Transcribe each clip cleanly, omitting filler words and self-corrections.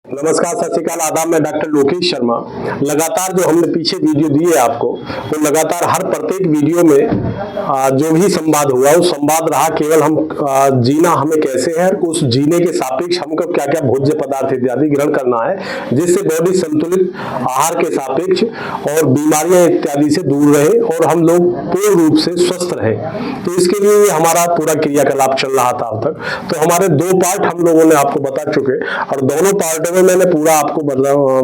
नमस्कार, सत श्रीकाल, आदाब। मैं डॉक्टर लोकेश शर्मा। लगातार जो हमने पीछे वीडियो दिए आपको, वो लगातार हर प्रत्येक वीडियो में जो भी संवाद हुआ वो संवाद रहा केवल हम जीना हमें कैसे है, उस जीने के सापेक्ष हमको क्या क्या भोज्य पदार्थ इत्यादि ग्रहण करना है, जिससे बॉडी संतुलित आहार के सापेक्ष और बीमारियां इत्यादि से दूर रहे और हम लोग पूर्ण रूप से स्वस्थ रहे। तो इसके लिए हमारा पूरा क्रियाकलाप चल रहा था अब तक। तो हमारे दो पार्ट हम लोगों ने आपको बता चुके और दोनों पार्टों में मैंने पूरा आपको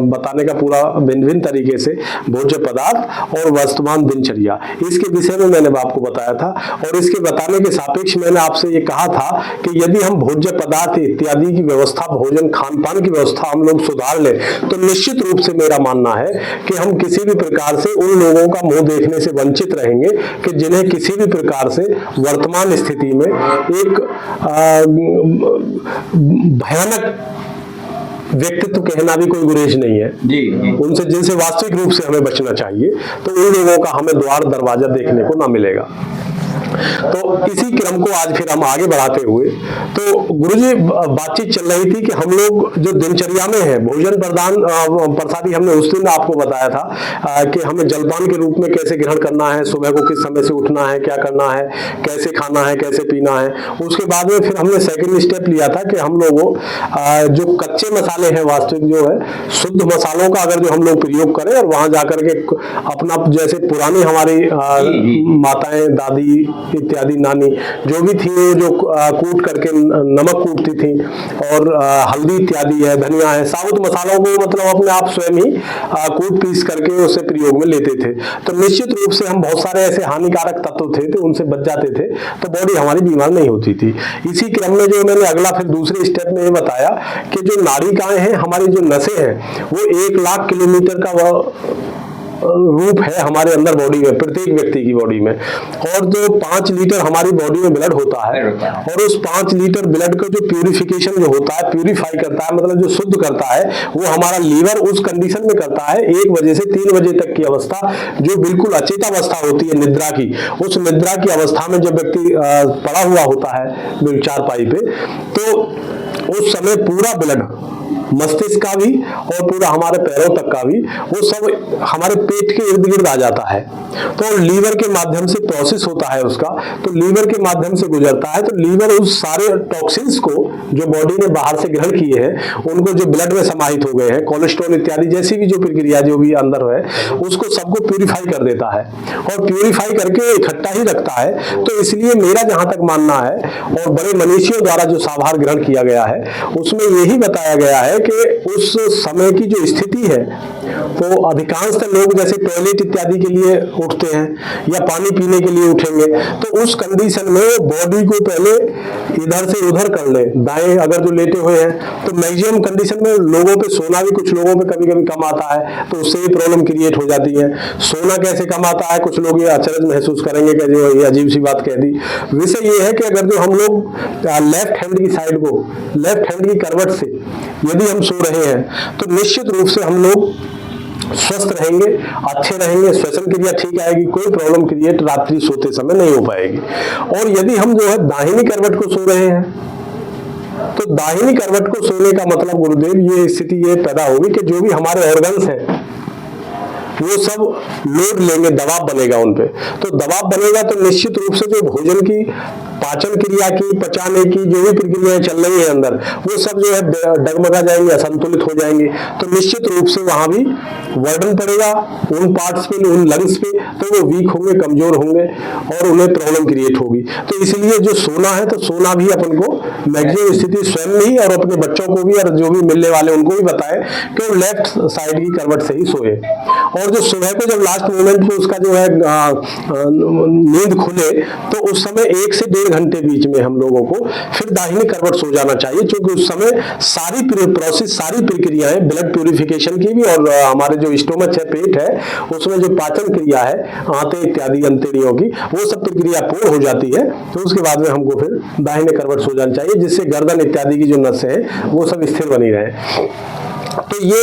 बताने का पूरा भिन्न भिन्न तरीके से भोज्य पदार्थ और वर्तमान दिनचर्या इसके विषय में मैंने आपको बताया था। और इसके बताने के सापेक्ष मैंने आपसे ये कहा था कि यदि हम भोज्य पदार्थ इत्यादि की व्यवस्था, भोजन खान पान की व्यवस्था हम लोग सुधार लें तो निश्चित रूप से मेरा मानना है कि हम किसी भी प्रकार से उन लोगों का मुंह देखने से वंचित रहेंगे कि जिन्हें किसी भी प्रकार से वर्तमान स्थिति में एक भयानक व्यक्तित्व कहना भी कोई गुरेज नहीं है जी। उनसे जिनसे वास्तविक रूप से हमें बचना चाहिए, तो उन लोगों का हमें द्वार दरवाजा देखने को ना मिलेगा। तो इसी क्रम को आज फिर हम आगे बढ़ाते हुए, तो गुरुजी बातचीत चल रही थी कि हम लोग जो दिनचर्या में है भोजन प्रसादी हमने उस दिन आपको बताया था कि हमें जलपान के रूप में कैसे ग्रहण करना है, सुबह को किस समय से उठना है, क्या करना है, कैसे खाना है, कैसे पीना है। उसके बाद में फिर हमने सेकंड स्टेप लिया था कि हम लोगों जो कच्चे मसाले हैं, वास्तविक जो है शुद्ध मसालों का अगर जो हम लोग प्रयोग करें और वहां जाकर के अपना जैसे पुरानी हमारी माताएं, दादी इत्यादि, नानी जो भी थी जो कूट करके नमक कूटती थी और हल्दी इत्यादि है, धनिया है, साबुत मसालों को मतलब अपने आप स्वयं ही कूट पीस करके उसे प्रयोग में लेते थे। तो निश्चित रूप से हम बहुत सारे ऐसे हानिकारक तत्व थे तो उनसे बच जाते थे, तो बॉडी हमारी बीमार नहीं होती थी। इसी क्रम में जो मैंने अगला फिर दूसरे स्टेप में ये बताया कि जो नाड़िकाएं हैं, हमारी जो नसें हैं, वो 1,00,000 किलोमीटर का वह रूप है हमारे अंदर बॉडी में, प्रत्येक व्यक्ति की बॉडी में। और जो 5 लीटर हमारी बॉडी में ब्लड होता है और उस 5 लीटर ब्लड का जो प्यूरिफिकेशन जो होता है, प्यूरिफाई करता है, मतलब जो शुद्ध करता है, वो हमारा लीवर उस कंडीशन में करता है 1 बजे से 3 बजे तक की अवस्था, जो बिल्कुल अचेतावस्था होती है निद्रा की। उस निद्रा की अवस्था में जब व्यक्ति पड़ा हुआ होता है चारपाई पे, तो उस समय पूरा ब्लड मस्तिष्क का भी और पूरा हमारे पैरों तक का भी वो सब हमारे पेट के इर्द गिर्द आ जाता है। तो लीवर के माध्यम से प्रोसेस होता है उसका, तो लीवर के माध्यम से गुजरता है। तो लीवर उस सारे टॉक्सिन्स को जो बॉडी ने बाहर से ग्रहण किए हैं, उनको जो ब्लड में समाहित हो गए हैं, कोलेस्ट्रॉल इत्यादि जैसी भी जो प्रक्रिया जो भी अंदर है, उसको सबको प्यूरिफाई कर देता है और प्यूरिफाई करके इकट्ठा ही रखता है। तो इसलिए मेरा जहां तक मानना है और बड़े मनीषियों द्वारा जो साभार ग्रहण किया गया है, उसमें यही बताया गया है कि उस समय की जो स्थिति है, तो अधिकांशतः लोग जैसे टॉयलेट इत्यादि के लिए उठते हैं या पानी पीने के लिए उठेंगे, तो उस कंडीशन में बॉडी को पहले इधर से उधर कर ले। दाएं अगर जो लेटे हुए हैं, तो मैक्सिमम कंडीशन में लोगों पे सोना भी कुछ लोगों पे कभी कभी कम आता है, तो उससे भी प्रॉब्लम क्रिएट हो जाती है। सोना कैसे कम आता है, कुछ लोग ये अचरज महसूस करेंगे कि जो ये अजीब सी बात कह दी। विषय ये है कि अगर जो हम लोग लेफ्ट हैंड की साइड को, लेफ्ट हैंड की करवट से यदि हम सो रहे हैं, तो निश्चित रूप से हम लोग स्वस्थ रहेंगे, अच्छे रहेंगे, श्वसन क्रिया ठीक आएगी, कोई प्रॉब्लम क्रिएट रात्रि सोते समय नहीं हो पाएगी। और यदि हम जो है दाहिनी करवट को सो रहे हैं, तो दाहिनी करवट को सोने का मतलब गुरुदेव ये स्थिति ये पैदा होगी कि जो भी हमारे ऑर्गन्स हैं वो सब लोड लेंगे, दबाव बनेगा उन पे। तो दबाव बनेगा तो निश्चित रूप से जो भोजन की पाचन क्रिया की, पचाने की जो भी प्रक्रियाएं चल रही है अंदर, वो सब जो है डगमगा जाएंगे, असंतुलित हो जाएंगे। तो निश्चित रूप से वहां भी वर्डन पड़ेगा उन पार्ट्स पे, उन लंग्स पे, तो वो वीक होंगे, कमजोर होंगे और उन्हें प्रॉब्लम क्रिएट होगी। तो इसलिए जो सोना है, तो सोना भी अपन को मैक्सिमम स्थिति स्वयं ही और अपने बच्चों को भी और जो भी मिलने वाले उनको भी बताएं कि वो लेफ्ट साइड की करवट से ही सोए। और जो सुबह को जब लास्ट मोमेंट पे उसका जो है नींद खुले, तो उस समय 1 से 1.5 घंटे बीच में हम लोगों को फिर दाहिनी करवट सो जाना चाहिए, क्योंकि उस समय सारी प्रोसेस, सारी प्रक्रियाएं ब्लड प्यूरिफिकेशन की भी और हमारे जो स्टोमच है, पेट है, उसमें जो पाचन क्रिया है, आंतें इत्यादि अंतड़ियों की, वो सब प्रक्रिया पूर्ण हो जाती है। तो उसके बाद में हमको फिर दाहिने करवट सो जाना चाहिए, जिससे गर्दन इत्यादि की जो नसें हैं वो सब स्थिर बनी रहे। तो ये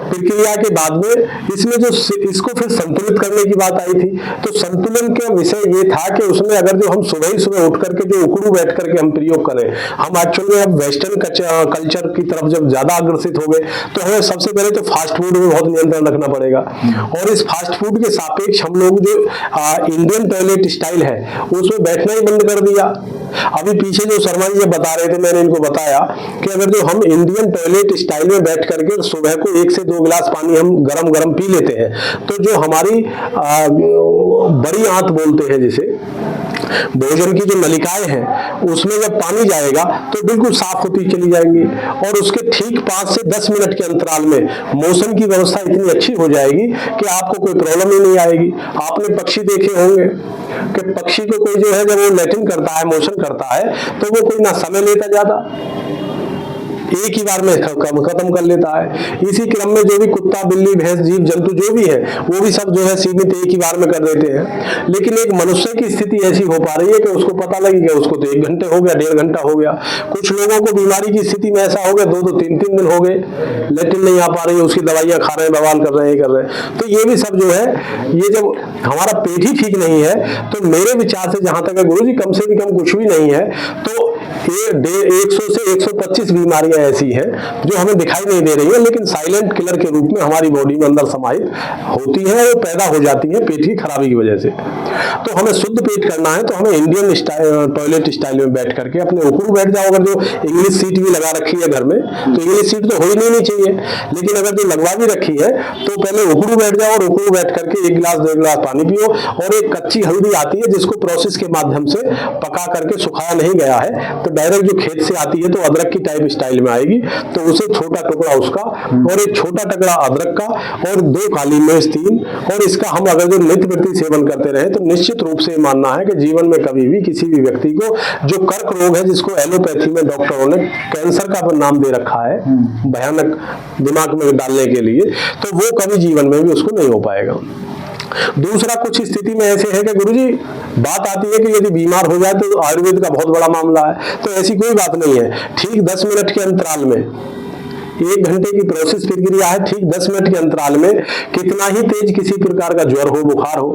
प्रक्रिया के बाद में इसमें जो इसको फिर संतुलित करने की बात आई थी, तो संतुलन का विषय ये था कि उसमें अगर जो हम सुबह ही सुबह उठ करके जो उकड़ू बैठ करके हम प्रयोग करें, हम एक्चुअली में अब वेस्टर्न कल्चर की तरफ जब ज्यादा अग्रसित हो गए तो हमें सबसे पहले तो फास्ट फूड में बहुत नियंत्रण रखना पड़ेगा। और इस फास्ट फूड के सापेक्ष हम लोग जो इंडियन टॉयलेट स्टाइल है उसमें बैठना ही बंद कर दिया। अभी पीछे जो शर्मा जी बता रहे थे, मैंने इनको बताया कि अगर जो हम इंडियन टॉयलेट स्टाइल में बैठ करके सुबह को 1 से 2 गिलास पानी हम गरम गरम पी लेते हैं, तो जो हमारी बड़ी आंत बोलते हैं जिसे, भोजन की जो नलिकाएं हैं उसमें जब पानी जाएगा तो बिल्कुल साफ होती चली जाएंगी और उसके ठीक 5 से 10 मिनट के अंतराल में मोशन की व्यवस्था इतनी अच्छी हो जाएगी कि आपको कोई प्रॉब्लम ही नहीं आएगी। आपने पक्षी देखे होंगे कि पक्षी को कोई जो है जब वो लैटिन करता है, मोशन करता है, तो वो कोई ना समय लेता ज्यादा, एक ही बार में खत्म कर लेता है। इसी क्रम में जो भी कुत्ता, बिल्ली, भैंस, जीव जंतु जो भी है वो भी सब जो है सीमित एक ही बार में कर देते हैं। लेकिन एक मनुष्य की स्थिति ऐसी हो पा रही है कि उसको पता लगेगा, उसको तो 1 घंटे हो गया, 1.5 घंटा हो गया। कुछ लोगों को बीमारी की स्थिति में ऐसा हो गया 2-2, 3-3 दिन हो गए, लेटिन नहीं आ पा रही है, उसकी दवाइयां खा रहे हैं, बवाल कर रहे हैं, ये कर रहे हैं। तो ये भी सब जो है, ये जब हमारा पेट ही ठीक नहीं है तो मेरे विचार से जहां तक है गुरु जी, कम से भी कम कुछ भी नहीं है तो 100 से 125 बीमारियां ऐसी हैं जो हमें दिखाई नहीं दे रही है, लेकिन साइलेंट किलर के रूप में हमारी बॉडी में अंदर समाहित होती है और पैदा हो जाती है पेट की खराबी की वजह से। तो हमें शुद्ध पेट करना है तो हमें इंडियन टॉयलेट स्टाइल में बैठ करके अपने उकड़ू बैठ जाओ। अगर जो इंग्लिश सीट भी लगा रखी है घर में तो इंग्लिश सीट तो हो ही नहीं चाहिए, लेकिन अगर जो लगवा भी रखी है तो पहले उकड़ू बैठ जाओ और उकड़ू बैठ करके 1 गिलास 2 गिलास पानी पियो। और एक कच्ची हल्दी आती है जिसको प्रोसेस के माध्यम से पका करके सुखाया नहीं गया है, तो डायरेक्ट जो खेत से आती है तो अदरक की टाइप स्टाइल में आएगी, तो उसे छोटा टुकड़ा उसका और एक छोटा टुकड़ा अदरक का और 2 काली मिर्च 3, और इसका हम अगर जो नित्य प्रति सेवन करते रहे तो निश्चित रूप से मानना है कि जीवन में कभी भी किसी भी व्यक्ति को जो कर्क रोग है, जिसको एलोपैथी में डॉक्टरों ने कैंसर का नाम दे रखा है भयानक दिमाग में डालने के लिए, तो वो कभी जीवन में भी उसको नहीं हो पाएगा। दूसरा, कुछ स्थिति में ऐसे है कि गुरुजी बात आती है कि यदि बीमार हो जाए तो आयुर्वेद का बहुत बड़ा मामला है, तो ऐसी कोई बात नहीं है। ठीक 10 मिनट के अंतराल में, 1 घंटे की प्रोसेस प्रक्रिया है, ठीक 10 मिनट के अंतराल में कितना ही तेज किसी प्रकार का ज्वर हो, बुखार हो,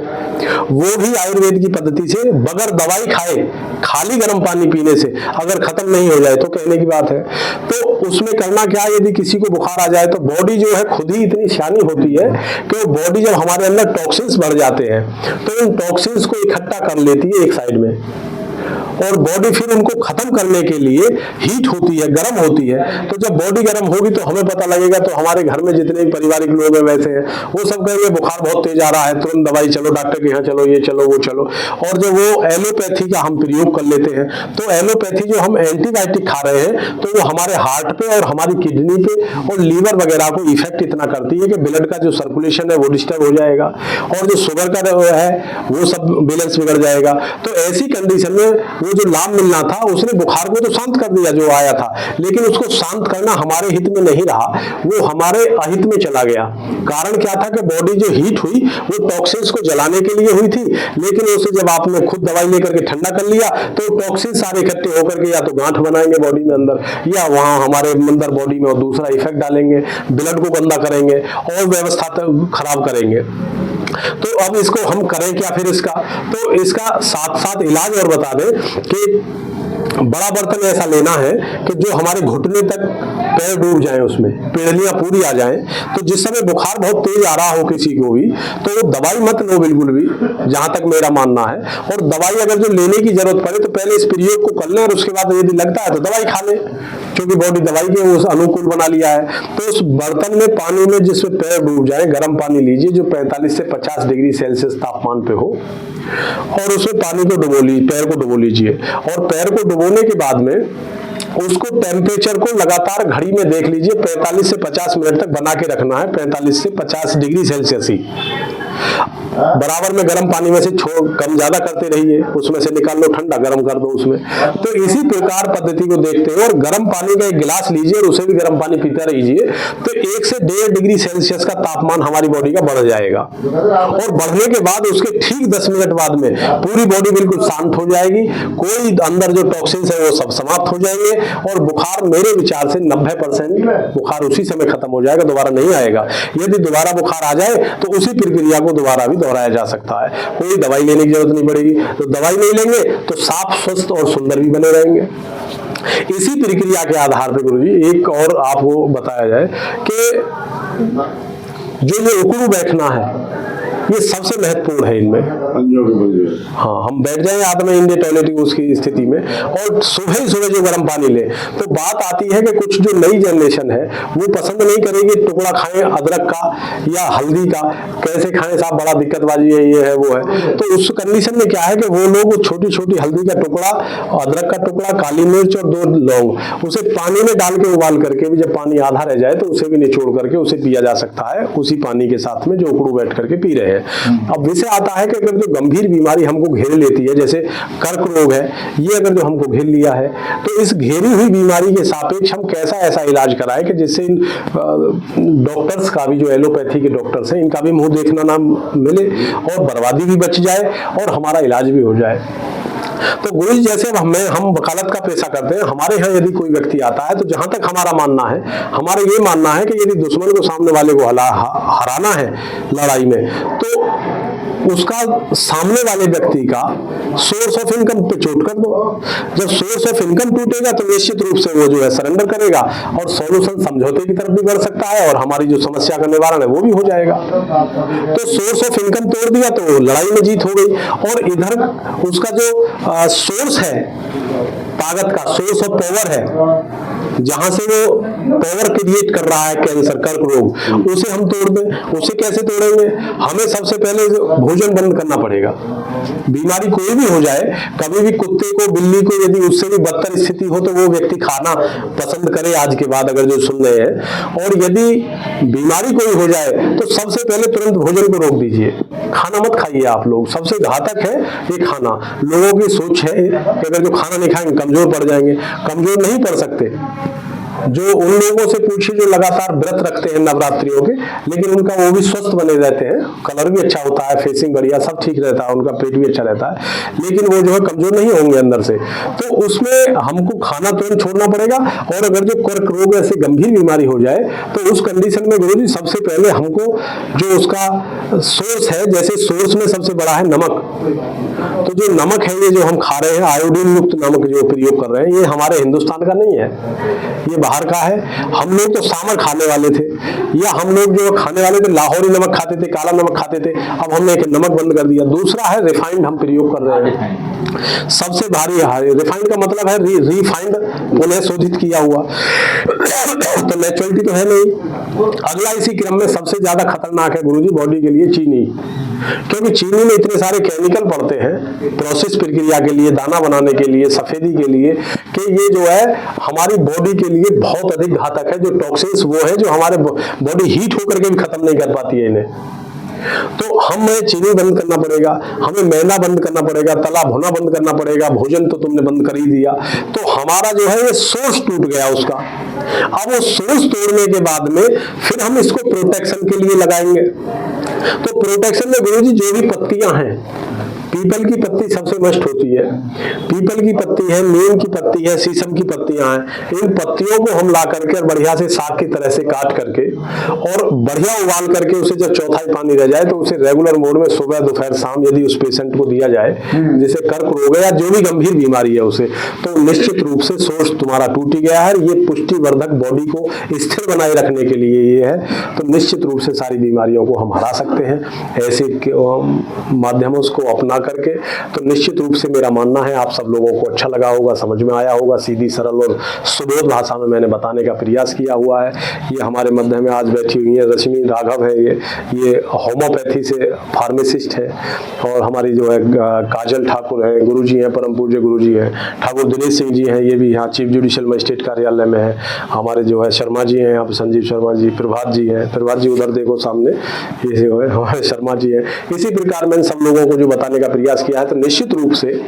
वो भी आयुर्वेद की पद्धति से बगैर दवाई खाए, खाली गर्म पानी पीने से अगर खत्म नहीं हो जाए तो कहने की बात है। तो उसमें करना क्या, यदि किसी को बुखार आ जाए तो बॉडी जो है खुद ही इतनी सियानी होती है कि वो बॉडी जब हमारे अंदर टॉक्सिन्स बढ़ जाते हैं तो इन टॉक्सिन्स को इकट्ठा कर लेती है एक साइड में, और बॉडी फिर उनको खत्म करने के लिए हीट होती है, गर्म होती है। तो जब बॉडी गर्म होगी तो हमें पता लगेगा, तो हमारे घर में जितने भी पारिवारिक लोग हैं वैसे हैं, वो सब कहेंगे बुखार बहुत तेज आ रहा है, तुरंत दवाई चलो, डॉक्टर के यहाँ चलो, ये चलो वो चलो। और जब वो एलोपैथी का हम प्रयोग कर लेते हैं तो एलोपैथी जो हम एंटीबायोटिक खा रहे हैं तो वो हमारे हार्ट पे और हमारी किडनी पे और लीवर वगैरह को इफेक्ट इतना करती है कि ब्लड का जो सर्कुलेशन है वो डिस्टर्ब हो जाएगा और जो शुगर का है वो सब बैलेंस बिगड़ जाएगा। तो ऐसी कंडीशन में वो जो लाभ मिलना था उसने बुखार को तो शांत कर दिया जो आया था, लेकिन उसको शांत करना हमारे हित में नहीं रहा, वो हमारे अहित में चला गया। कारण क्या था कि बॉडी जो हीट हुई वो टॉक्सिन्स को जलाने के लिए हुई थी, लेकिन उसे जब आपने खुद दवाई लेकर के ठंडा कर लिया तो टॉक्सिन सारे इकट्ठे होकर के या तो गांठ बनाएंगे बॉडी में अंदर, या वहां हमारे अंदर बॉडी में और दूसरा इफेक्ट डालेंगे, ब्लड को गंदा करेंगे और व्यवस्था खराब करेंगे। तो अब इसको हम करें क्या फिर इसका, तो इसका साथ साथ इलाज और बता दें कि बड़ा बर्तन ऐसा लेना है कि जो हमारे घुटने तक पैर डूब जाए, उसमें पेड़लियां पूरी आ जाएं। तो जिस समय बुखार बहुत तेज आ रहा हो किसी को भी तो दवाई मत लो बिल्कुल भी, जहां तक मेरा मानना है। और दवाई अगर जो लेने की जरूरत पड़े तो पहले इस प्रयोग को कर लें और उसके बाद यदि लगता है तो दवाई खा लें, क्योंकि बॉडी दवाई के उस अनुकूल बना लिया है। तो उस बर्तन में पानी में जिसमें पैर डूब जाए, गर्म पानी लीजिए जो 45 से 50 डिग्री सेल्सियस तापमान पे हो, और उसमें पानी को डुबो लीजिए, पैर को डुबो लीजिए, और पैर को डुबोने के बाद में उसको टेम्परेचर को लगातार घड़ी में देख लीजिए, 45 से 50 मिनट तक बना के रखना है, 45 से 50 डिग्री सेल्सियस ही। बराबर में गर्म पानी में से कम ज्यादा करते रहिए, उसमें से निकाल लो ठंडा, गर्म कर दो उसमें। तो इसी प्रकार पद्धति को देखते हैं। और गर्म पानी का एक गिलास लीजिए और उसे भी गर्म पानी पीते रहिए, तो 1 से 1.5 डिग्री सेल्सियस का तापमान हमारी बॉडी का बढ़ जाएगा। और बढ़ने के बाद उसके ठीक 10 मिनट बाद में पूरी बॉडी बिल्कुल शांत हो जाएगी, कोई अंदर जो टॉक्सिन्स है वो सब समाप्त हो जाएंगे, और बुखार मेरे विचार से 90% बुखार उसी समय खत्म हो जाएगा, दोबारा नहीं आएगा। यदि दोबारा बुखार आ जाए तो उसी प्रक्रिया को दोबारा भी दोहराया जा सकता है, कोई दवाई लेने की जरूरत नहीं पड़ेगी। तो दवाई नहीं लेंगे तो साफ, स्वस्थ और सुंदर भी बने रहेंगे। इसी प्रक्रिया के आधार पर गुरुजी एक और आपको बताया जाए कि जो ये उकड़ू बैठना है, ये सबसे महत्वपूर्ण है इनमें। हाँ, हम बैठ जाए आदमी इंडे टॉयलेट उसकी स्थिति में, और सुबह ही सुबह जो गर्म पानी ले, तो बात आती है कि कुछ जो नई जनरेशन है वो पसंद नहीं करेगी टुकड़ा खाएं अदरक का या हल्दी का, कैसे खाएं साहब, बड़ा दिक्कतबाजी है, ये है वो है। तो उस कंडीशन में क्या है कि वो लोग छोटी छोटी हल्दी का टुकड़ा, अदरक का टुकड़ा, काली मिर्च और 2 लौंग, उसे पानी में डाल के उबाल करके भी, जब पानी आधा रह जाए तो उसे भी निचोड़ करके उसे पिया जा सकता है, उसी पानी के साथ में जो उकड़ू बैठ करके पी रहे हैं। अब विषय आता है कि अगर जो गंभीर बीमारी हमको घेर लेती है, जैसे कर्क रोग है, ये अगर जो हमको घेर लिया है, तो इस घेरी हुई बीमारी के सापेक्ष हम कैसा ऐसा इलाज कराएं कि जिससे इन डॉक्टर्स का भी, जो एलोपैथी के डॉक्टर्स हैं, इनका भी मुंह देखना ना मिले और बर्बादी भी बच जाए और हमारा इलाज भी हो जाए। तो गुरु जी, जैसे हम वकालत का पेशा करते हैं, हमारे यहाँ यदि कोई व्यक्ति आता है, तो जहां तक हमारा मानना है, हमारा ये मानना है कि यदि दुश्मन को, सामने वाले को हराना है लड़ाई में, तो उसका सामने वाले व्यक्ति का सोर्स ऑफ इनकम पे चोट कर दो। जब सोर्स ऑफ इनकम टूटेगा तो निश्चित रूप से वो जो है सरेंडर करेगा और सॉल्यूशन समझौते की तरफ भी बढ़ सकता है, और हमारी जो समस्या का निवारण है वो भी हो जाएगा। तो सोर्स ऑफ इनकम तोड़ दिया तो लड़ाई में जीत हो गई, और इधर उसका जो सोर्स है ताकत का, सोर्स ऑफ पावर है, जहां से वो पावर क्रिएट कर रहा है कैंसर, कर्क रोग, उसे हम तोड़ दें। उसे कैसे तोड़ेंगे? हमें सबसे पहले भोजन बंद करना पड़ेगा। बीमारी कोई भी हो जाए, कभी भी कुत्ते को, बिल्ली को यदि उससे भी बदतर स्थिति हो तो वो व्यक्ति खाना पसंद करे आज के बाद, अगर जो सुन रहे हैं। और यदि बीमारी कोई हो जाए तो सबसे पहले तुरंत भोजन को रोक दीजिए, खाना मत खाइए आप लोग। सबसे घातक है ये खाना। लोगों की सोच है कि अगर जो खाना नहीं खाएंगे कमजोर पड़ जाएंगे। कमजोर नहीं पड़ सकते। जो उन लोगों से पूछिए जो लगातार व्रत रखते हैं नवरात्रियों के, लेकिन उनका वो भी स्वस्थ बने रहते हैं, कलर भी अच्छा होता है, फेसिंग बढ़िया, सब ठीक रहता है, उनका पेट भी अच्छा रहता है, लेकिन वो जो है कमजोर नहीं होंगे अंदर से। तो उसमें हमको खाना तुरंत छोड़ना पड़ेगा। और अगर जो कर्क रोग ऐसे गंभीर बीमारी हो जाए तो उस कंडीशन में गुरुजी सबसे पहले हमको जो उसका सोर्स है, जैसे सोर्स में सबसे बड़ा है नमक, तो जो नमक है ये जो हम खा रहे हैं, आयोडीन युक्त नमक जो प्रयोग कर रहे हैं, ये हमारे हिंदुस्तान का नहीं है, ये बाहर का है। हम लोग तो सामर खाने वाले थे, या हम लोग जो खाने वाले थे लाहौरी नमक खाते थे, काला नमक खाते थे, अब हमने एक नमक बंद कर दिया। दूसरा है रिफाइंड हम प्रयोग कर रहे हैं, सबसे भारी है। रिफाइंड का मतलब है रिफाइंड, पुनः शोधित किया हुआ, तो नेचुरलिटी तो है नहीं। अगला इसी क्रम में सबसे ज्यादा खतरनाक है गुरुजी बॉडी के लिए चीनी, क्योंकि चीनी में इतने सारे केमिकल पड़ते हैं प्रोसेस प्रक्रिया के लिए, दाना बनाने के लिए, सफेदी के लिए, कि ये जो है हमारी बॉडी के लिए बहुत अधिक घातक है। जो टॉक्सिन्स वो है जो हमारे बॉडी हीट होकर के भी खत्म नहीं कर पाती है इन्हें। तो हमें चीनी बंद करना पड़ेगा, हमें मैदा बंद करना पड़ेगा, तला भुना बंद करना पड़ेगा, भोजन तो तुमने बंद कर ही दिया। तो हमारा जो है ये सोर्स टूट गया उसका। अब वो सोर्स तोड़ने के बाद में फिर हम इसको प्रोटेक्शन के लिए लगाएंगे। तो प्रोटेक्शन में गुरुजी जो भी पत्तियां हैं, पीपल की पत्ती सबसे मस्त होती है, पीपल की पत्ती है, नीम की पत्ती है, शीशम की पत्तियां हैं, इन पत्तियों को हम ला करके और बढ़िया से साग की तरह से काट करके और बढ़िया उबाल करके उसे जब चौथाई पानी रह जाए तो उसे रेगुलर मोड में सुबह दोपहर शाम यदि उस पेशेंट को दिया जाए, जैसे कर्क रोग या जो भी गंभीर बीमारी है उसे, तो निश्चित रूप से सोर्स तुम्हारा टूट गया है। ये पुष्टिवर्धक बॉडी को स्थिर बनाए रखने के लिए ये है, तो निश्चित रूप से सारी बीमारियों को हम हरा सकते हैं। ऐसे माध्यमों को अपना करके। तो निश्चित रूप से मेरा मानना है आप सब लोगों को अच्छा लगा होगा, समझ में आया होगा। सीधी सरल और सुबोध भाषा में मैंने बताने का प्रयास किया हुआ है। ये हमारे मध्य में आज बैठी हुई है रश्मि राघव है, ये होम्योपैथी से फार्मासिस्ट है। और हमारी जो है काजल ठाकुर है, गुरुजी हैं, परम पूज्य गुरुजी हैं। ठाकुर दिनेश सिंह जी हैं, ये भी यहाँ चीफ जुडिशियल मजिस्ट्रेट कार्यालय में है। हमारे जो है शर्मा जी हैं यहाँ पे, संजीव शर्मा जी, प्रभात जी हैं, प्रभात जी उधर देखो सामने, ये जो है हमारे शर्मा जी हैं। इसी प्रकार मैंने सब लोगों को जो बताने का प्रयास किया है, तो निश्चित रूप से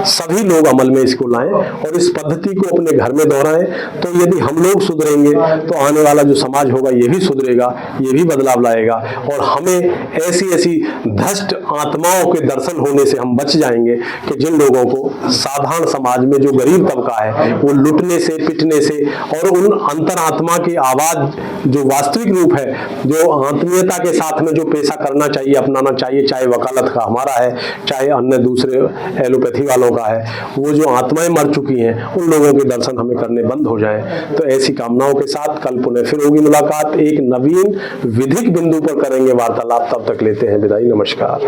सभी लोग अमल में इसको लाएं और इस पद्धति को अपने घर में दोहराएं। तो यदि हम लोग सुधरेंगे तो आने वाला जो समाज होगा ये भी सुधरेगा, ये भी बदलाव लाएगा। और हमें ऐसी ऐसी भ्रष्ट आत्माओं के दर्शन होने से हम बच जाएंगे कि जिन लोगों को साधारण समाज में जो गरीब तबका है वो लुटने से, पिटने से और उन अंतरात्मा की आवाज जो वास्तविक रूप है, जो आत्मीयता के साथ में जो पेशा करना चाहिए, अपनाना चाहिए, चाहे वकालत का हमारा है, चाहे अन्य दूसरे एलोपैथी वालों का है, वो जो आत्माएं मर चुकी हैं उन लोगों के दर्शन हमें करने बंद हो जाए। तो ऐसी कामनाओं के साथ कल पुनः फिर होगी मुलाकात, एक नवीन विधिक बिंदु पर करेंगे वार्तालाप। तब तक लेते हैं विदाई, नमस्कार।